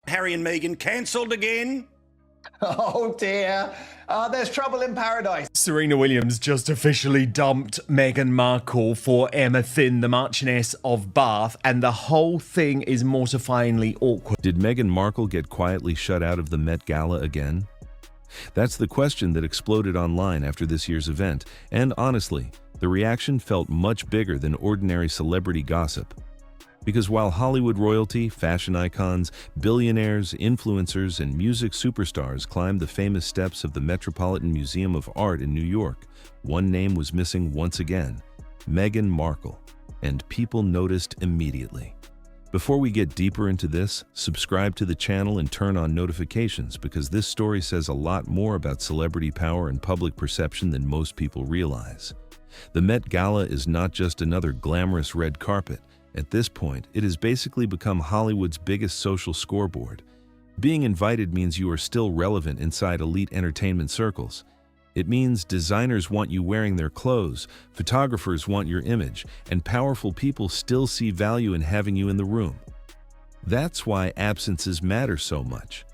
Harry and Meghan cancelled again? Oh dear, there's trouble in paradise. Serena Williams just officially dumped Meghan Markle for Emma Thin, the Marchioness of Bath, and the whole thing is mortifyingly awkward. Did Meghan Markle get quietly shut out of the Met Gala again? That's the question that exploded online after this year's event, and honestly, the reaction felt much bigger than ordinary celebrity gossip. Because while Hollywood royalty, fashion icons, billionaires, influencers, and music superstars climbed the famous steps of the Metropolitan Museum of Art in New York, one name was missing once again: Meghan Markle, and people noticed immediately. Before we get deeper into this, subscribe to the channel and turn on notifications because this story says a lot more about celebrity power and public perception than most people realize. The Met Gala is not just another glamorous red carpet. At this point, it has basically become Hollywood's biggest social scoreboard. Being invited means you are still relevant inside elite entertainment circles. It means designers want you wearing their clothes, photographers want your image, and powerful people still see value in having you in the room. That's why absences matter so much.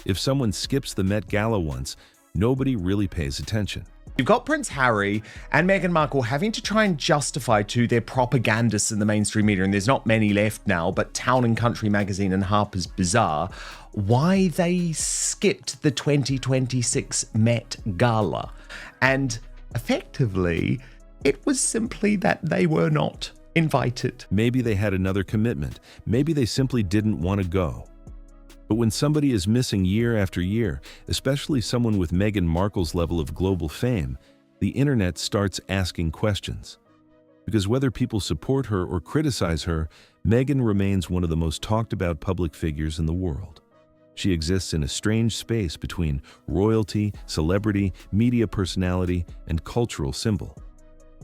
If someone skips the Met Gala once, nobody really pays attention. You've got Prince Harry and Meghan Markle having to try and justify to their propagandists in the mainstream media, and there's not many left now, but Town & Country magazine and Harper's Bazaar, why they skipped the 2026 Met Gala. And effectively, it was simply that they were not invited. Maybe they had another commitment. Maybe they simply didn't want to go. But when somebody is missing year after year, especially someone with Meghan Markle's level of global fame, the internet starts asking questions. Because whether people support her or criticize her, Meghan remains one of the most talked about public figures in the world. She exists in a strange space between royalty, celebrity, media personality, and cultural symbol.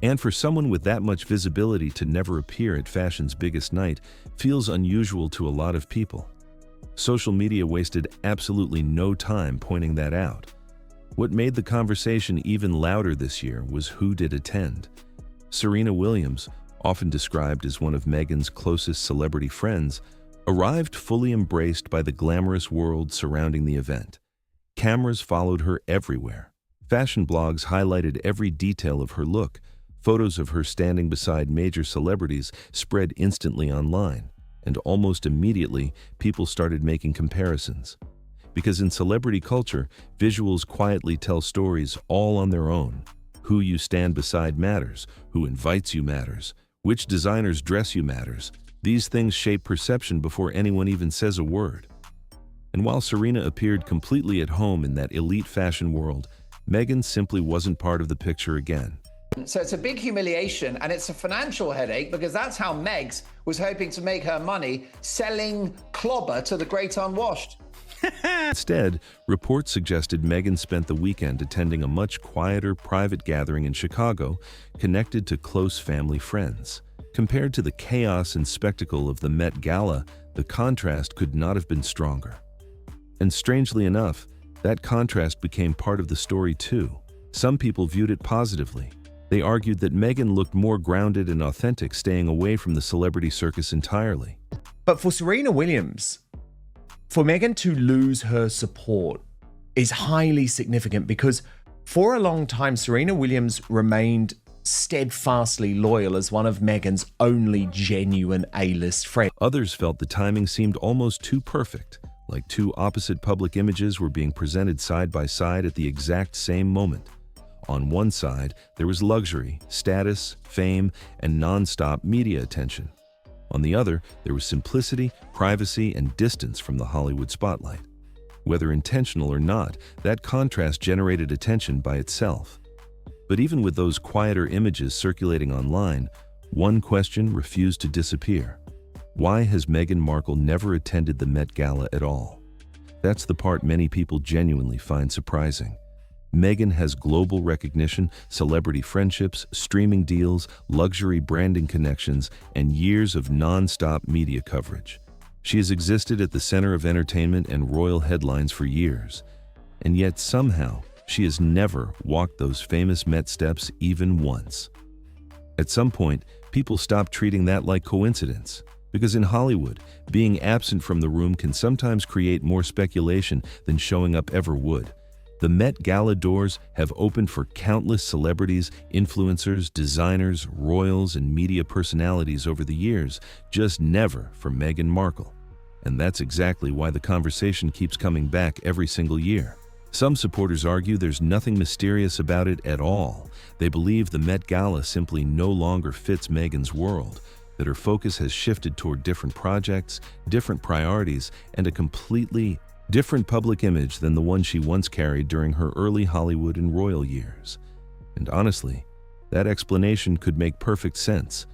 And for someone with that much visibility to never appear at fashion's biggest night feels unusual to a lot of people. Social media wasted absolutely no time pointing that out. What made the conversation even louder this year was who did attend. Serena Williams, often described as one of Meghan's closest celebrity friends, arrived fully embraced by the glamorous world surrounding the event. Cameras followed her everywhere. Fashion blogs highlighted every detail of her look. Photos of her standing beside major celebrities spread instantly online. And almost immediately, people started making comparisons. Because in celebrity culture, visuals quietly tell stories all on their own. Who you stand beside matters, who invites you matters, which designers dress you matters. These things shape perception before anyone even says a word. And while Serena appeared completely at home in that elite fashion world, Meghan simply wasn't part of the picture again. So it's a big humiliation and it's a financial headache because that's how Megs was hoping to make her money, selling clobber to the great unwashed. Instead, reports suggested Meghan spent the weekend attending a much quieter private gathering in Chicago, connected to close family friends. Compared to the chaos and spectacle of the Met Gala, the contrast could not have been stronger. And strangely enough, that contrast became part of the story too. Some people viewed it positively. They argued that Meghan looked more grounded and authentic, staying away from the celebrity circus entirely. But for Serena Williams, for Meghan to lose her support is highly significant because for a long time, Serena Williams remained steadfastly loyal as one of Meghan's only genuine A-list friends. Others felt the timing seemed almost too perfect, like two opposite public images were being presented side by side at the exact same moment. On one side, there was luxury, status, fame, and non-stop media attention. On the other, there was simplicity, privacy, and distance from the Hollywood spotlight. Whether intentional or not, that contrast generated attention by itself. But even with those quieter images circulating online, one question refused to disappear. Why has Meghan Markle never attended the Met Gala at all? That's the part many people genuinely find surprising. Meghan has global recognition, celebrity friendships, streaming deals, luxury branding connections, and years of non-stop media coverage. She has existed at the center of entertainment and royal headlines for years, and yet somehow she has never walked those famous Met steps even once. At some point, people stopped treating that like coincidence. Because in Hollywood, being absent from the room can sometimes create more speculation than showing up ever would. The Met Gala doors have opened for countless celebrities, influencers, designers, royals, and media personalities over the years, just never for Meghan Markle. And that's exactly why the conversation keeps coming back every single year. Some supporters argue there's nothing mysterious about it at all. They believe the Met Gala simply no longer fits Meghan's world, that her focus has shifted toward different projects, different priorities, and a completely different public image than the one she once carried during her early Hollywood and royal years. And honestly, that explanation could make perfect sense.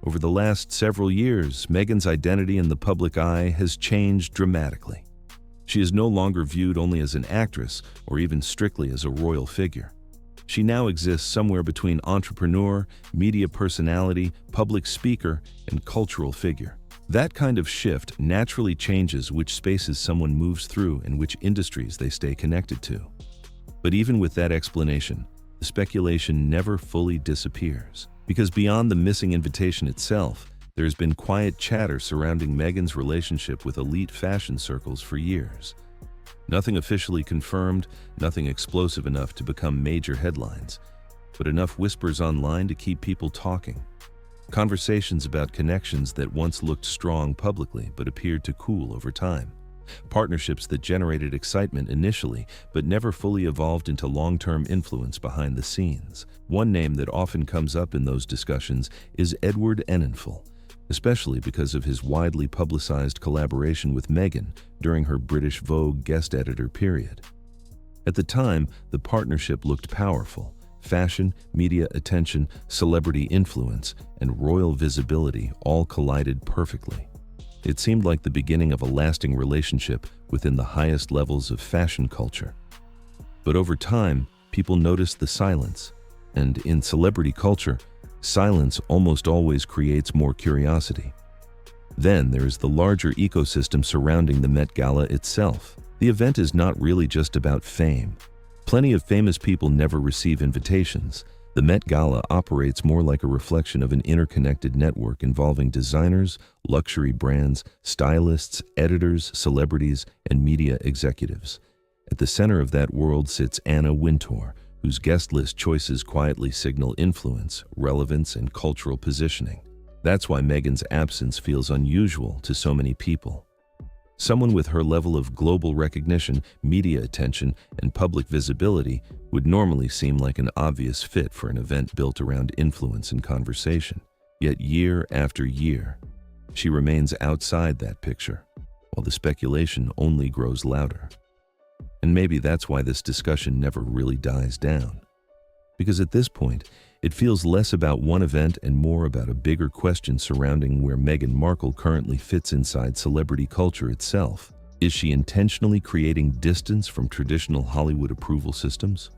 Over the last several years, Meghan's identity in the public eye has changed dramatically. She is no longer viewed only as an actress or even strictly as a royal figure. She now exists somewhere between entrepreneur, media personality, public speaker, and cultural figure. That kind of shift naturally changes which spaces someone moves through and which industries they stay connected to. But even with that explanation, the speculation never fully disappears. Because beyond the missing invitation itself, there's been quiet chatter surrounding Meghan's relationship with elite fashion circles for years. Nothing officially confirmed, nothing explosive enough to become major headlines, but enough whispers online to keep people talking. Conversations about connections that once looked strong publicly but appeared to cool over time. Partnerships that generated excitement initially but never fully evolved into long-term influence behind the scenes. One name that often comes up in those discussions is Edward Enninful, especially because of his widely publicized collaboration with Meghan during her British Vogue guest editor period. At the time, the partnership looked powerful. Fashion, media attention, celebrity influence, and royal visibility all collided perfectly. It seemed like the beginning of a lasting relationship within the highest levels of fashion culture. But over time, people noticed the silence, and in celebrity culture, silence almost always creates more curiosity. Then there is the larger ecosystem surrounding the Met Gala itself. The event is not really just about fame. Plenty of famous people never receive invitations. The Met Gala operates more like a reflection of an interconnected network involving designers, luxury brands, stylists, editors, celebrities, and media executives. At the center of that world sits Anna Wintour, whose guest list choices quietly signal influence, relevance, and cultural positioning. That's why Meghan's absence feels unusual to so many people. Someone with her level of global recognition, media attention, and public visibility would normally seem like an obvious fit for an event built around influence and conversation. Yet year after year, she remains outside that picture, while the speculation only grows louder. And maybe that's why this discussion never really dies down. Because at this point, it feels less about one event and more about a bigger question surrounding where Meghan Markle currently fits inside celebrity culture itself. Is she intentionally creating distance from traditional Hollywood approval systems?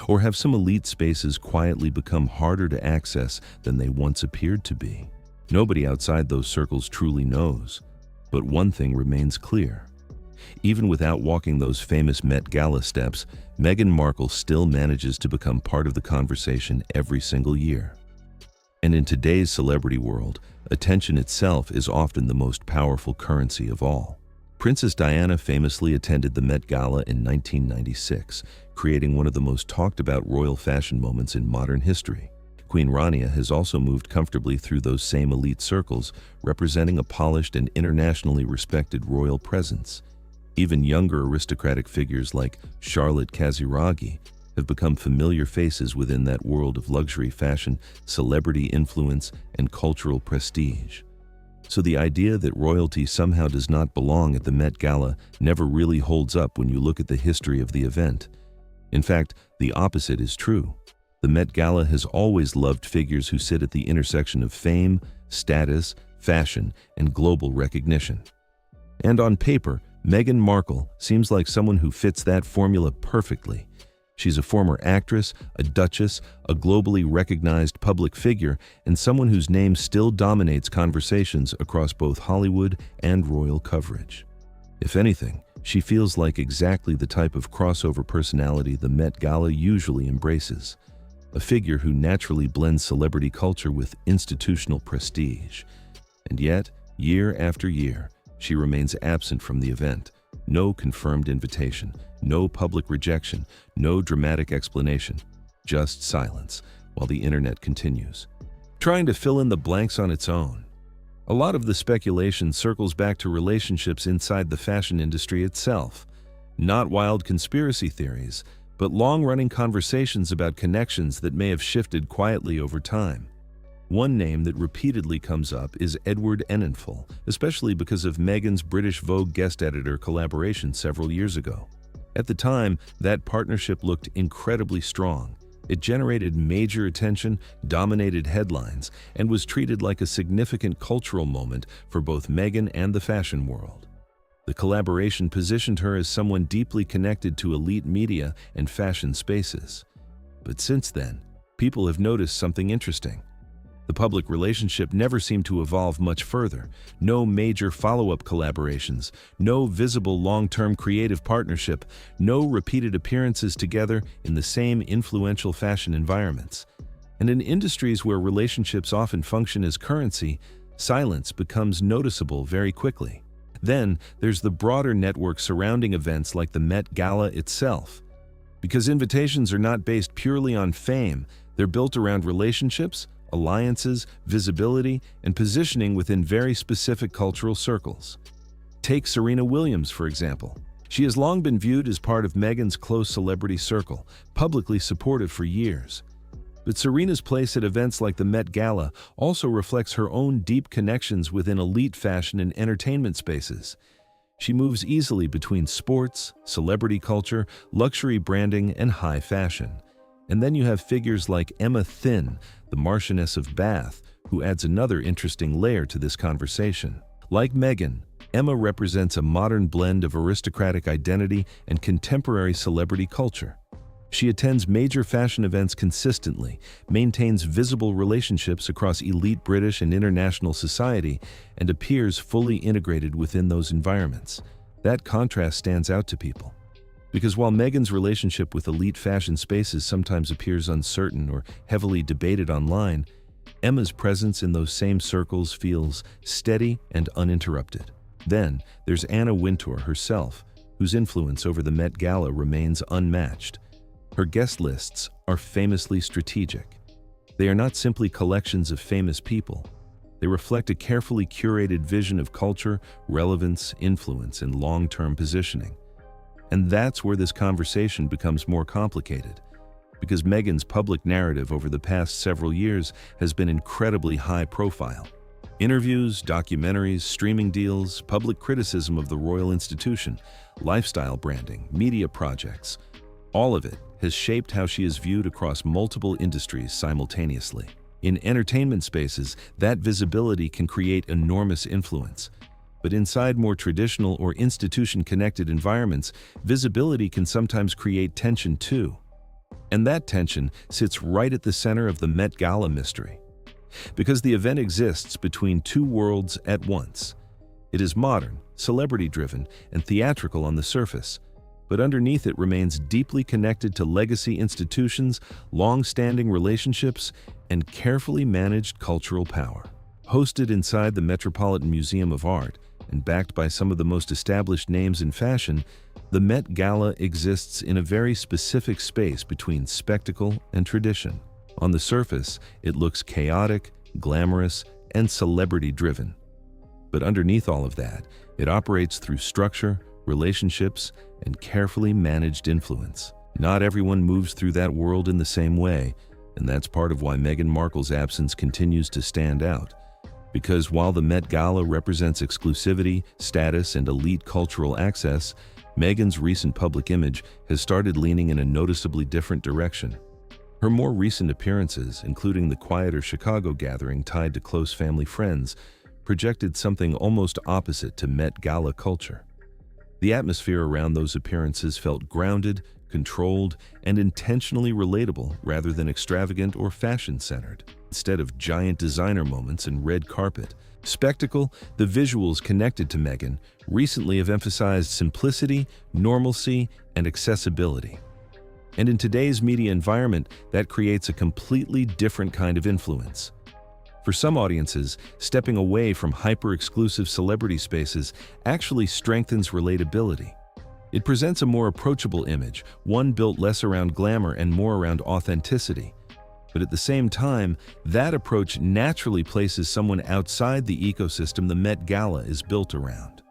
Or have some elite spaces quietly become harder to access than they once appeared to be? Nobody outside those circles truly knows. But one thing remains clear. Even without walking those famous Met Gala steps, Meghan Markle still manages to become part of the conversation every single year. And in today's celebrity world, attention itself is often the most powerful currency of all. Princess Diana famously attended the Met Gala in 1996, creating one of the most talked about royal fashion moments in modern history. Queen Rania has also moved comfortably through those same elite circles, representing a polished and internationally respected royal presence. Even younger aristocratic figures like Charlotte Casiraghi have become familiar faces within that world of luxury fashion, celebrity influence, and cultural prestige. So the idea that royalty somehow does not belong at the Met Gala never really holds up when you look at the history of the event. In fact, the opposite is true. The Met Gala has always loved figures who sit at the intersection of fame, status, fashion, and global recognition. And on paper, Meghan Markle seems like someone who fits that formula perfectly. She's a former actress, a duchess, a globally recognized public figure, and someone whose name still dominates conversations across both Hollywood and royal coverage. If anything, she feels like exactly the type of crossover personality the Met Gala usually embraces. A figure who naturally blends celebrity culture with institutional prestige. And yet, Year after year, she remains absent from the event. No confirmed invitation, no public rejection, no dramatic explanation, just silence, while the internet continues, trying to fill in the blanks on its own. A lot of the speculation circles back to relationships inside the fashion industry itself. Not wild conspiracy theories, but long-running conversations about connections that may have shifted quietly over time. One name that repeatedly comes up is Edward Enninful, especially because of Meghan's British Vogue guest editor collaboration several years ago. At the time, that partnership looked incredibly strong. It generated major attention, dominated headlines, and was treated like a significant cultural moment for both Meghan and the fashion world. The collaboration positioned her as someone deeply connected to elite media and fashion spaces. But since then, people have noticed something interesting. The public relationship never seemed to evolve much further. No major follow-up collaborations, no visible long-term creative partnership, no repeated appearances together in the same influential fashion environments. And in industries where relationships often function as currency, silence becomes noticeable very quickly. Then there's the broader network surrounding events like the Met Gala itself. Because invitations are not based purely on fame, they're built around relationships, alliances, visibility, and positioning within very specific cultural circles. Take Serena Williams, for example. She has long been viewed as part of Meghan's close celebrity circle, publicly supported for years. But Serena's place at events like the Met Gala also reflects her own deep connections within elite fashion and entertainment spaces. She moves easily between sports, celebrity culture, luxury branding, and high fashion. And then you have figures like Emma Thin, the Marchioness of Bath, who adds another interesting layer to this conversation. Like Meghan, Emma represents a modern blend of aristocratic identity and contemporary celebrity culture. She attends major fashion events consistently, maintains visible relationships across elite British and international society, and appears fully integrated within those environments. That contrast stands out to people. Because while Meghan's relationship with elite fashion spaces sometimes appears uncertain or heavily debated online, Emma's presence in those same circles feels steady and uninterrupted. Then there's Anna Wintour herself, whose influence over the Met Gala remains unmatched. Her guest lists are famously strategic. They are not simply collections of famous people. They reflect a carefully curated vision of culture, relevance, influence, and long-term positioning. And that's where this conversation becomes more complicated, because Meghan's public narrative over the past several years has been incredibly high profile. Interviews, documentaries, streaming deals, public criticism of the royal institution, lifestyle branding, media projects, all of it has shaped how she is viewed across multiple industries simultaneously. In entertainment spaces, that visibility can create enormous influence. But inside more traditional or institution-connected environments, visibility can sometimes create tension too. And that tension sits right at the center of the Met Gala mystery. Because the event exists between two worlds at once. It is modern, celebrity-driven, and theatrical on the surface, but underneath it remains deeply connected to legacy institutions, long-standing relationships, and carefully managed cultural power. Hosted inside the Metropolitan Museum of Art, and backed by some of the most established names in fashion, the Met Gala exists in a very specific space between spectacle and tradition. On the surface, it looks chaotic, glamorous, and celebrity-driven. But underneath all of that, it operates through structure, relationships, and carefully managed influence. Not everyone moves through that world in the same way, and that's part of why Meghan Markle's absence continues to stand out. Because while the Met Gala represents exclusivity, status, and elite cultural access, Meghan's recent public image has started leaning in a noticeably different direction. Her more recent appearances, including the quieter Chicago gathering tied to close family friends, projected something almost opposite to Met Gala culture. The atmosphere around those appearances felt grounded, controlled, and intentionally relatable rather than extravagant or fashion-centered. Instead of giant designer moments and red carpet, spectacle, the visuals connected to Meghan recently have emphasized simplicity, normalcy, and accessibility. And in today's media environment, that creates a completely different kind of influence. For some audiences, stepping away from hyper-exclusive celebrity spaces actually strengthens relatability. It presents a more approachable image, one built less around glamour and more around authenticity. But at the same time, that approach naturally places someone outside the ecosystem the Met Gala is built around.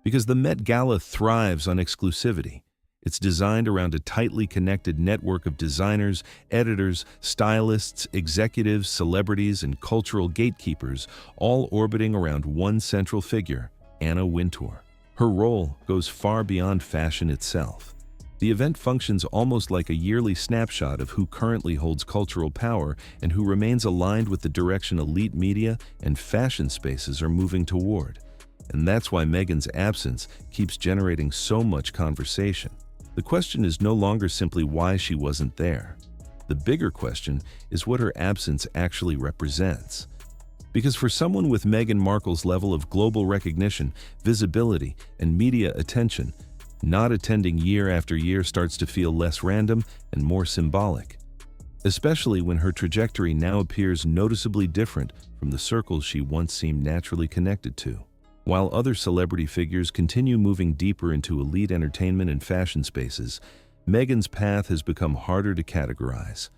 Because the Met Gala thrives on exclusivity. It's designed around a tightly connected network of designers, editors, stylists, executives, celebrities, and cultural gatekeepers, all orbiting around one central figure, Anna Wintour. Her role goes far beyond fashion itself. The event functions almost like a yearly snapshot of who currently holds cultural power and who remains aligned with the direction elite media and fashion spaces are moving toward. And that's why Meghan's absence keeps generating so much conversation. The question is no longer simply why she wasn't there. The bigger question is what her absence actually represents. Because for someone with Meghan Markle's level of global recognition, visibility, and media attention, not attending year after year starts to feel less random and more symbolic. Especially when her trajectory now appears noticeably different from the circles she once seemed naturally connected to. While other celebrity figures continue moving deeper into elite entertainment and fashion spaces, Meghan's path has become harder to categorize.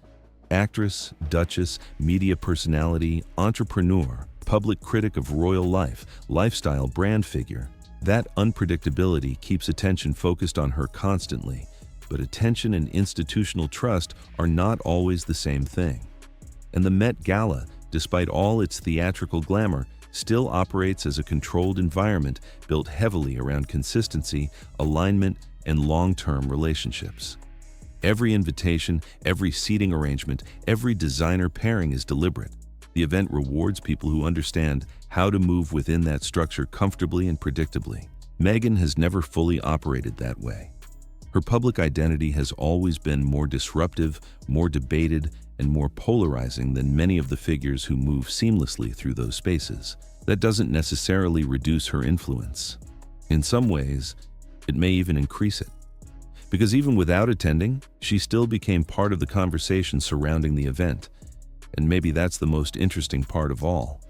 Actress, duchess, media personality, entrepreneur, public critic of royal life, lifestyle brand figure. That unpredictability keeps attention focused on her constantly, but attention and institutional trust are not always the same thing. And the Met Gala, despite all its theatrical glamour, still operates as a controlled environment built heavily around consistency, alignment, and long-term relationships. Every invitation, every seating arrangement, every designer pairing is deliberate. The event rewards people who understand how to move within that structure comfortably and predictably. Meghan has never fully operated that way. Her public identity has always been more disruptive, more debated, and more polarizing than many of the figures who move seamlessly through those spaces. That doesn't necessarily reduce her influence. In some ways, it may even increase it. Because even without attending, she still became part of the conversation surrounding the event. And maybe that's the most interesting part of all.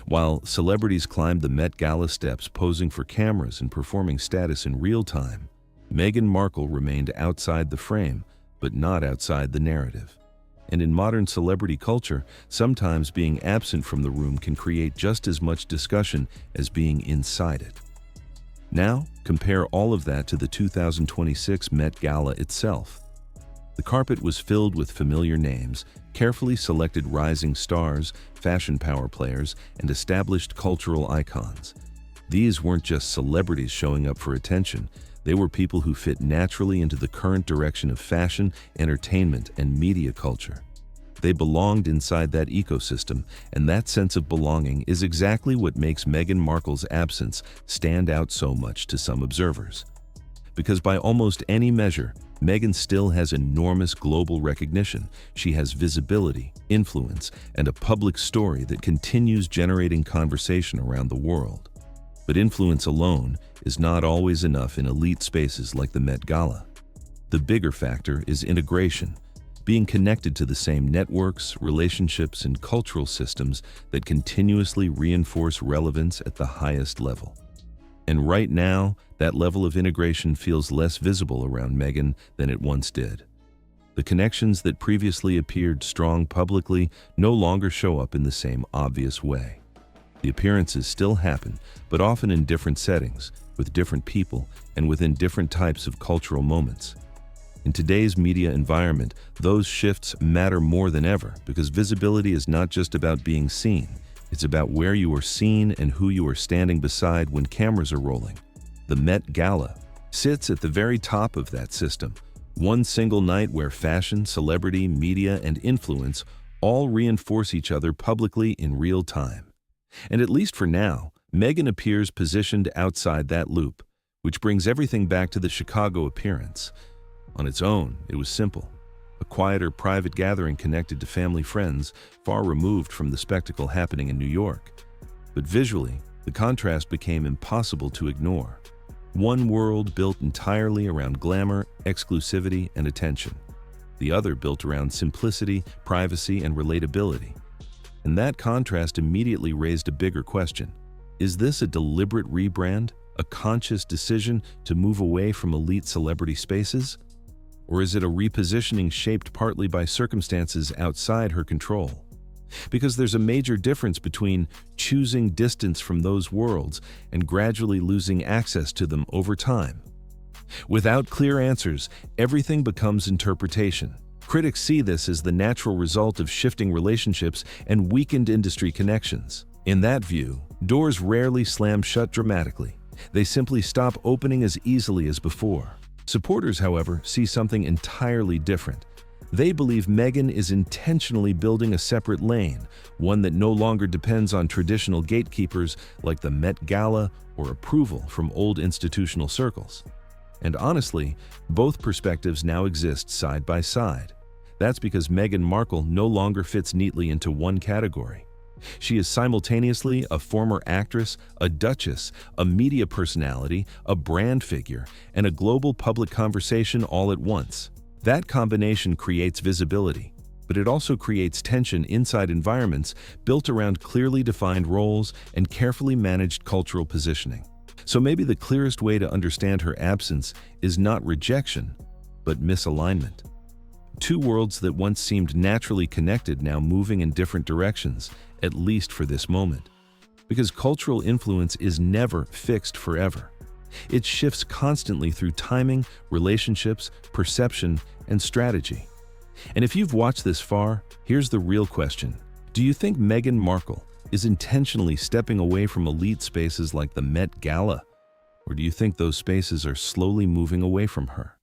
While celebrities climbed the Met Gala steps posing for cameras and performing status in real time, Meghan Markle remained outside the frame, but not outside the narrative. And in modern celebrity culture, sometimes being absent from the room can create just as much discussion as being inside it. Now, compare all of that to the 2026 Met Gala itself. The carpet was filled with familiar names, carefully selected rising stars, fashion power players, and established cultural icons. These weren't just celebrities showing up for attention. They were people who fit naturally into the current direction of fashion, entertainment, and media culture. They belonged inside that ecosystem, and that sense of belonging is exactly what makes Meghan Markle's absence stand out so much to some observers. Because by almost any measure, Meghan still has enormous global recognition. She has visibility, influence, and a public story that continues generating conversation around the world. But influence alone is not always enough in elite spaces like the Met Gala. The bigger factor is integration, being connected to the same networks, relationships, and cultural systems that continuously reinforce relevance at the highest level. And right now, that level of integration feels less visible around Meghan than it once did. The connections that previously appeared strong publicly no longer show up in the same obvious way. The appearances still happen, but often in different settings, with different people, and within different types of cultural moments. In today's media environment, those shifts matter more than ever because visibility is not just about being seen. It's about where you are seen and who you are standing beside when cameras are rolling. The Met Gala sits at the very top of that system, one single night where fashion, celebrity, media, and influence all reinforce each other publicly in real time. And at least for now, Meghan appears positioned outside that loop, which brings everything back to the Chicago appearance. On its own, it was simple. A quieter, private gathering connected to family friends, far removed from the spectacle happening in New York. But visually, the contrast became impossible to ignore. One world built entirely around glamour, exclusivity, and attention. The other built around simplicity, privacy, and relatability. And that contrast immediately raised a bigger question. Is this a deliberate rebrand, a conscious decision to move away from elite celebrity spaces? Or is it a repositioning shaped partly by circumstances outside her control? Because there's a major difference between choosing distance from those worlds and gradually losing access to them over time. Without clear answers, everything becomes interpretation. Critics see this as the natural result of shifting relationships and weakened industry connections. In that view, doors rarely slam shut dramatically. They simply stop opening as easily as before. Supporters, however, see something entirely different. They believe Meghan is intentionally building a separate lane, one that no longer depends on traditional gatekeepers like the Met Gala or approval from old institutional circles. And honestly, both perspectives now exist side by side. That's because Meghan Markle no longer fits neatly into one category. She is simultaneously a former actress, a duchess, a media personality, a brand figure, and a global public conversation all at once. That combination creates visibility, but it also creates tension inside environments built around clearly defined roles and carefully managed cultural positioning. So maybe the clearest way to understand her absence is not rejection, but misalignment. Two worlds that once seemed naturally connected now moving in different directions, at least for this moment. Because cultural influence is never fixed forever. It shifts constantly through timing, relationships, perception, and strategy. And if you've watched this far, here's the real question. Do you think Meghan Markle is intentionally stepping away from elite spaces like the Met Gala? Or do you think those spaces are slowly moving away from her?